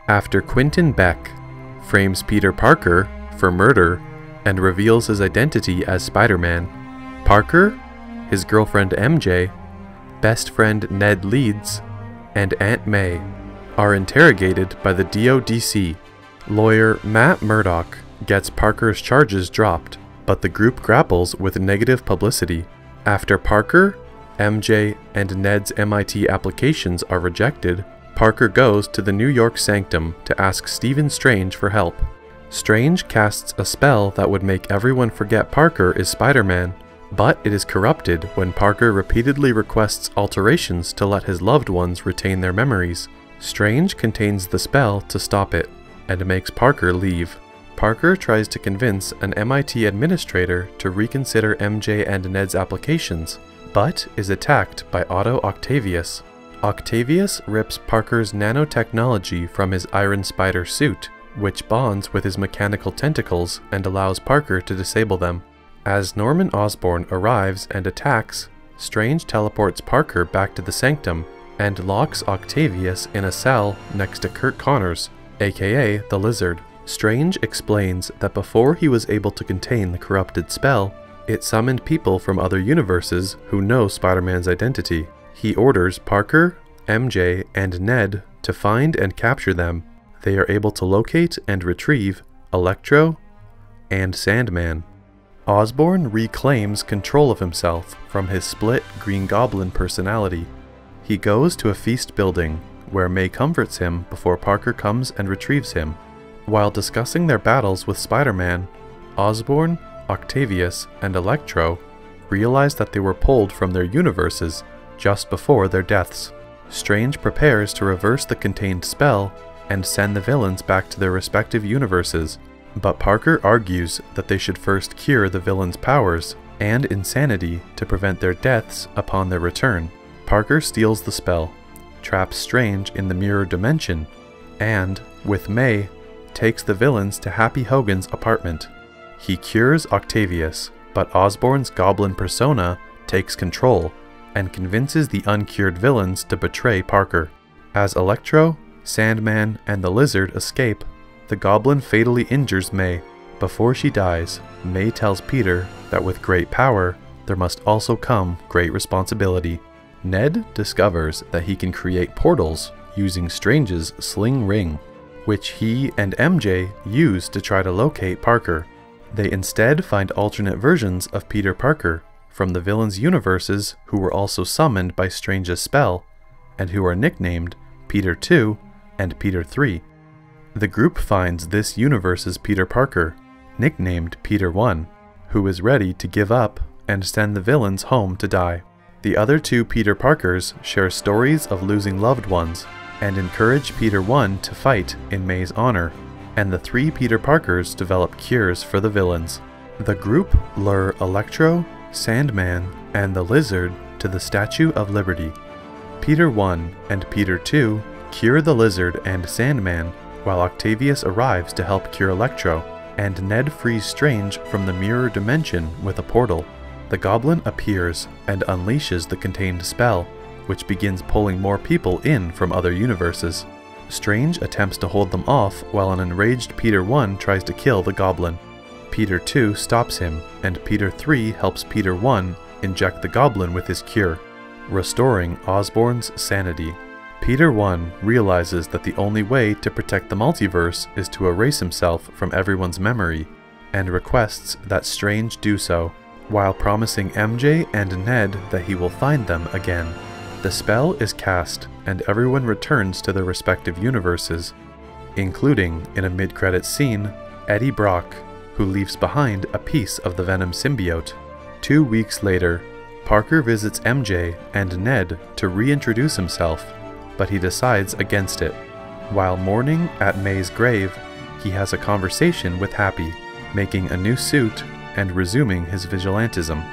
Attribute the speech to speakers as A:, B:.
A: After Quentin Beck frames Peter Parker for murder and reveals his identity as Spider-Man, Parker, his girlfriend MJ, best friend Ned Leeds, and Aunt May are interrogated by the DODC. Lawyer Matt Murdock gets Parker's charges dropped, but the group grapples with negative publicity. After Parker, MJ, and Ned's MIT applications are rejected, Parker goes to the New York Sanctum to ask Stephen Strange for help. Strange casts a spell that would make everyone forget Parker is Spider-Man, but it is corrupted when Parker repeatedly requests alterations to let his loved ones retain their memories. Strange contains the spell to stop it, and makes Parker leave. Parker tries to convince an MIT administrator to reconsider MJ and Ned's applications, but is attacked by Otto Octavius. Octavius rips Parker's nanotechnology from his Iron Spider suit, which bonds with his mechanical tentacles and allows Parker to disable them. As Norman Osborn arrives and attacks, Strange teleports Parker back to the Sanctum and locks Octavius in a cell next to Curt Connors, aka the Lizard. Strange explains that before he was able to contain the corrupted spell, it summoned people from other universes who know Spider-Man's identity. He orders Parker, MJ, and Ned to find and capture them. They are able to locate and retrieve Electro and Sandman. Osborn reclaims control of himself from his split Green Goblin personality. He goes to a feast building, where May comforts him before Parker comes and retrieves him. While discussing their battles with Spider-Man, Osborn, Octavius, and Electro realize that they were pulled from their universes just before their deaths. Strange prepares to reverse the contained spell and send the villains back to their respective universes, but Parker argues that they should first cure the villains' powers and insanity to prevent their deaths upon their return. Parker steals the spell, traps Strange in the mirror dimension, and, with May, takes the villains to Happy Hogan's apartment. He cures Octavius, but Osborn's Goblin persona takes control and convinces the uncured villains to betray Parker. As Electro, Sandman, and the Lizard escape, the Goblin fatally injures May. Before she dies, May tells Peter that with great power, there must also come great responsibility. Ned discovers that he can create portals using Strange's sling ring, which he and MJ use to try to locate Parker. They instead find alternate versions of Peter Parker from the villains' universes who were also summoned by Strange's spell, and who are nicknamed Peter 2 and Peter 3. The group finds this universe's Peter Parker, nicknamed Peter 1, who is ready to give up and send the villains home to die. The other two Peter Parkers share stories of losing loved ones and encourage Peter 1 to fight in May's honor, and the three Peter Parkers develop cures for the villains. The group lure Electro, Sandman, and the Lizard to the Statue of Liberty. Peter 1 and Peter 2 cure the Lizard and Sandman, while Octavius arrives to help cure Electro, and Ned frees Strange from the mirror dimension with a portal. The Goblin appears and unleashes the contained spell, which begins pulling more people in from other universes. Strange attempts to hold them off while an enraged Peter 1 tries to kill the Goblin. Peter 2 stops him, and Peter 3 helps Peter 1 inject the Goblin with his cure, restoring Osborn's sanity. Peter 1 realizes that the only way to protect the multiverse is to erase himself from everyone's memory, and requests that Strange do so, while promising MJ and Ned that he will find them again. The spell is cast, and everyone returns to their respective universes, including, in a mid-credits scene, Eddie Brock, who leaves behind a piece of the Venom symbiote. 2 weeks later, Parker visits MJ and Ned to reintroduce himself, but he decides against it. While mourning at May's grave, he has a conversation with Happy, making a new suit and resuming his vigilantism.